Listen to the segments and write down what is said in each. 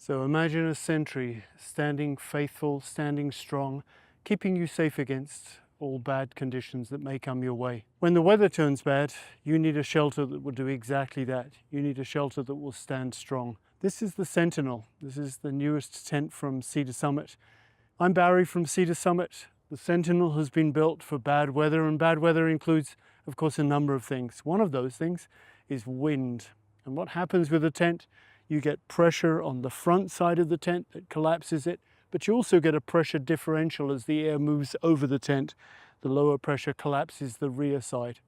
So imagine a sentry standing faithful, standing strong, keeping you safe against all bad conditions that may come your way. When the weather turns bad, you need a shelter that will do exactly that. You need a shelter that will stand strong. This is the Sentinel. This is the newest tent from Seatosummit. I'm Barry from Seatosummit. The Sentinel has been built for bad weather, and bad weather includes, of course, a number of things. One of those things is wind. And what happens with a tent? You get pressure on the front side of the tent that collapses it, but you also get a pressure differential as the air moves over the tent. The lower pressure collapses the rear side.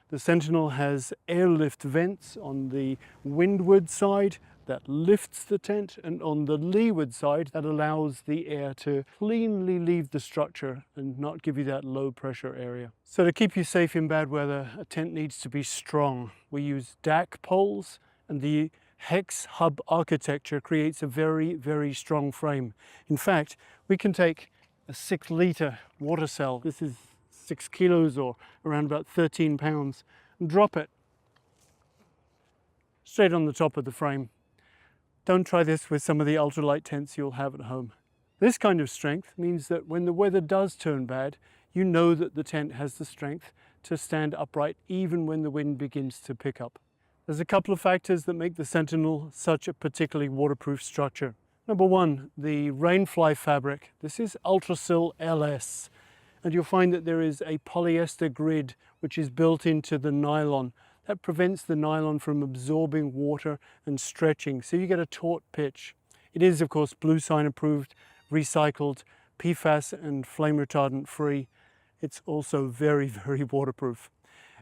The Sentinel has airlift vents on the windward side that lifts the tent, and on the leeward side that allows the air to cleanly leave the structure and not give you that low pressure area. So to keep you safe in bad weather, a tent needs to be strong. We use DAC poles, and the hex hub architecture creates a very, very strong frame. In fact, we can take a 6-litre water cell, this is 6 kilos or around about 13 pounds, and drop it straight on the top of the frame. Don't try this with some of the ultralight tents you'll have at home. This kind of strength means that when the weather does turn bad, you know that the tent has the strength to stand upright even when the wind begins to pick up. There's a couple of factors that make the Sentinel such a particularly waterproof structure. Number one, the rainfly fabric. This is Ultrasil LS, and you'll find that there is a polyester grid which is built into the nylon. That prevents the nylon from absorbing water and stretching, so you get a taut pitch. It is, of course, Blue Sign approved, recycled, PFAS and flame retardant free. It's also very, very waterproof.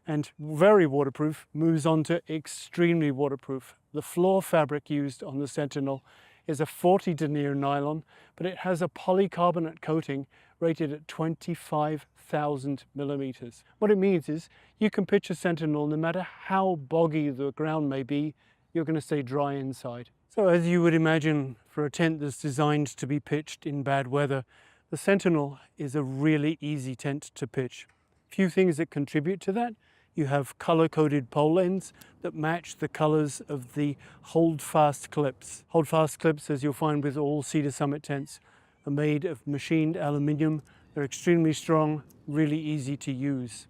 And very waterproof moves on to extremely waterproof. The floor fabric used on the Sentinel is a 40 denier nylon, but it has a polycarbonate coating rated at 25,000 millimeters. What it means is you can pitch a Sentinel, no matter how boggy the ground may be, you're going to stay dry inside. So as you would imagine, for a tent that's designed to be pitched in bad weather, the Sentinel is a really easy tent to pitch. Few things that contribute to that. You have color-coded pole ends that match the colors of the hold-fast clips. Hold-fast clips, as you'll find with all Seatosummit tents, are made of machined aluminium. They're extremely strong, really easy to use.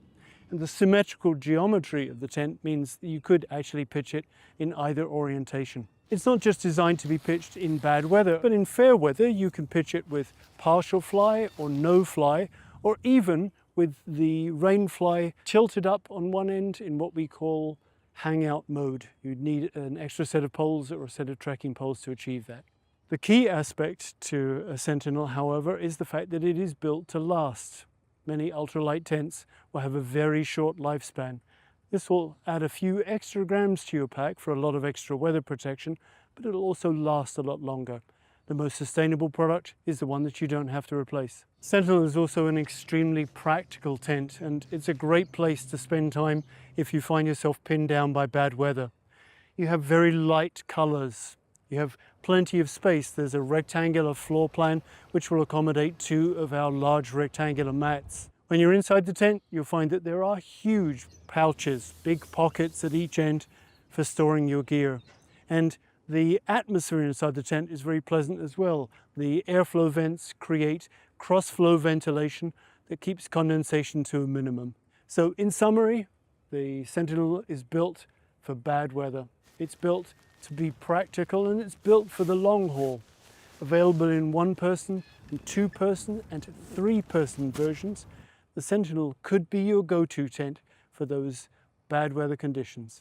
And the symmetrical geometry of the tent means that you could actually pitch it in either orientation. It's not just designed to be pitched in bad weather, but in fair weather you can pitch it with partial fly or no fly, or even with the rainfly tilted up on one end in what we call hangout mode. You'd need an extra set of poles or a set of trekking poles to achieve that. The key aspect to a Sentinel, however, is the fact that it is built to last. Many ultralight tents will have a very short lifespan. This will add a few extra grams to your pack for a lot of extra weather protection, but it'll also last a lot longer. The most sustainable product is the one that you don't have to replace. Sentinel is also an extremely practical tent, and it's a great place to spend time if you find yourself pinned down by bad weather. You have very light colors. You have plenty of space. There's a rectangular floor plan which will accommodate 2 of our large rectangular mats. When you're inside the tent, you'll find that there are huge pouches, big pockets at each end for storing your gear. And the atmosphere inside the tent is very pleasant as well. The airflow vents create cross-flow ventilation that keeps condensation to a minimum. So in summary, the Sentinel is built for bad weather. It's built to be practical, and it's built for the long haul. Available in 1-person and 2-person and 3-person versions, the Sentinel could be your go-to tent for those bad weather conditions.